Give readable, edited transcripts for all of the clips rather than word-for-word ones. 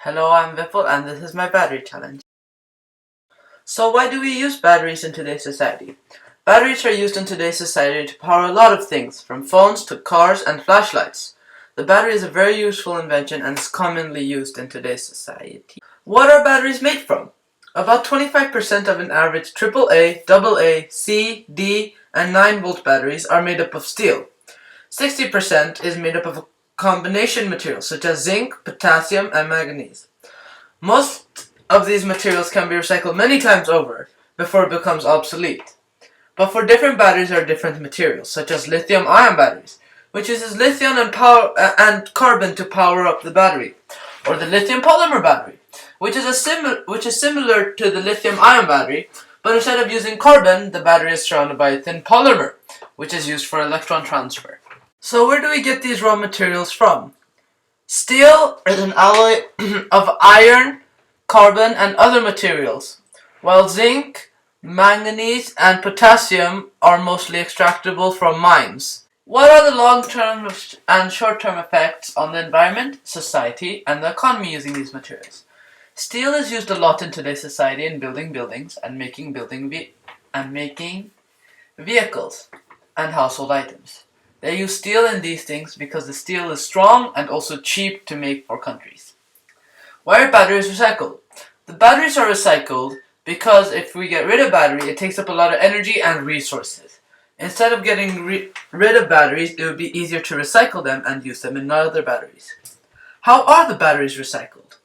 Hello, I'm Vipul and this is my battery challenge. So why do we use batteries in today's society? Batteries are used in today's society to power a lot of things, from phones to cars and flashlights. The battery is a very useful invention and is commonly used in today's society. What are batteries made from? About 25% of an average AAA, AA, C, D, and 9-volt batteries are made up of steel. 60% is made up of a combination materials such as zinc, potassium, and manganese. Most of these materials can be recycled many times over before it becomes obsolete. But for different batteries there are different materials, such as lithium-ion batteries, which uses lithium and carbon to power up the battery, or the lithium polymer battery, which is similar to the lithium-ion battery, but instead of using carbon, the battery is surrounded by a thin polymer, which is used for electron transfer. So where do we get these raw materials from? Steel is an alloy of iron, carbon, and other materials, while zinc, manganese, and potassium are mostly extractable from mines. What are the long-term and short-term effects on the environment, society, and the economy using these materials? Steel is used a lot in today's society in building buildings and making vehicles and household items. They use steel in these things because the steel is strong and also cheap to make for countries. Why are batteries recycled? The batteries are recycled because if we get rid of battery, it takes up a lot of energy and resources. Instead of getting rid of batteries, it would be easier to recycle them and use them in other batteries. How are the batteries recycled?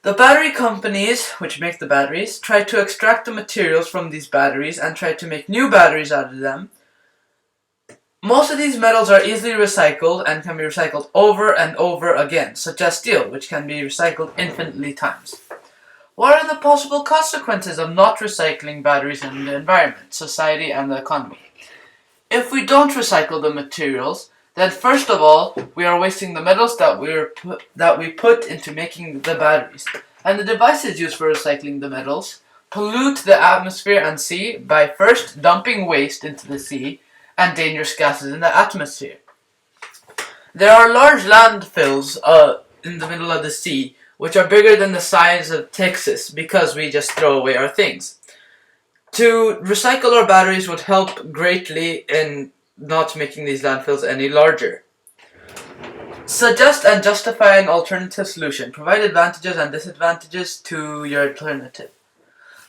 The battery companies, which make the batteries, try to extract the materials from these batteries and try to make new batteries out of them. Most of these metals are easily recycled and can be recycled over and over again, such as steel, which can be recycled infinitely times. What are the possible consequences of not recycling batteries in the environment, society, and the economy? If we don't recycle the materials, then first of all, we are wasting the metals that we put into making the batteries. And the devices used for recycling the metals pollute the atmosphere and sea by first dumping waste into the sea and dangerous gases in the atmosphere. There are large landfills in the middle of the sea, which are bigger than the size of Texas because we just throw away our things. To recycle our batteries would help greatly in not making these landfills any larger. Suggest and justify an alternative solution. Provide advantages and disadvantages to your alternative.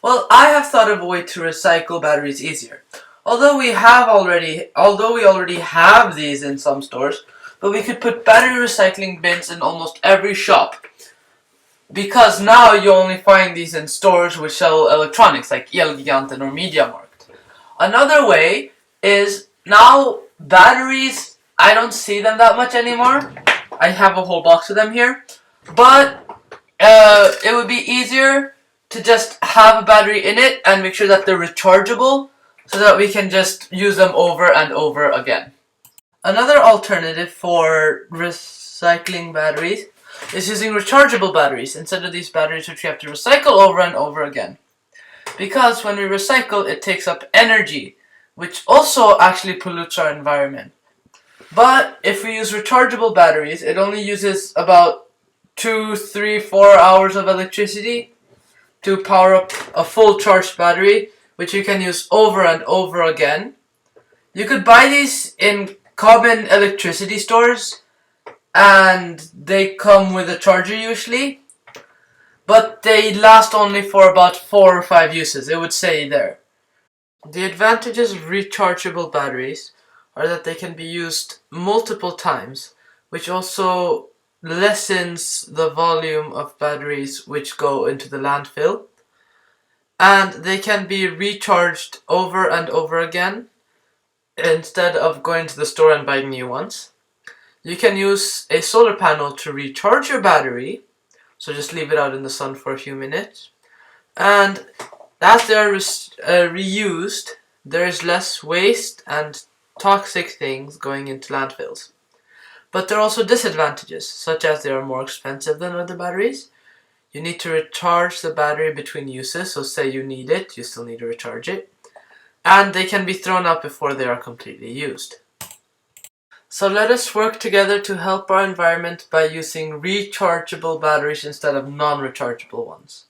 Well, I have thought of a way to recycle batteries easier. Although we already have these in some stores, but we could put battery recycling bins in almost every shop. Because now you only find these in stores which sell electronics like Elgiganten or MediaMarkt. Another way is now batteries, I don't see them that much anymore. I have a whole box of them here. But it would be easier to just have a battery in it and make sure that they're rechargeable, so that we can just use them over and over again. Another alternative for recycling batteries is using rechargeable batteries instead of these batteries which we have to recycle over and over again. Because when we recycle, it takes up energy, which also actually pollutes our environment. But if we use rechargeable batteries, it only uses about 2, 3, 4 hours of electricity to power up a full charged battery, which you can use over and over again. You could buy these in common electricity stores, and they come with a charger usually, but they last only for about 4 or 5 uses, it would say there. The advantages of rechargeable batteries are that they can be used multiple times, which also lessens the volume of batteries which go into the landfill. And they can be recharged over and over again instead of going to the store and buying new ones. You can use a solar panel to recharge your battery, so just leave it out in the sun for a few minutes. And as they are reused, there is less waste and toxic things going into landfills. But there are also disadvantages, such as they are more expensive than other batteries. You need to recharge the battery between uses, so say you need it, you still need to recharge it. And they can be thrown out before they are completely used. So let us work together to help our environment by using rechargeable batteries instead of non-rechargeable ones.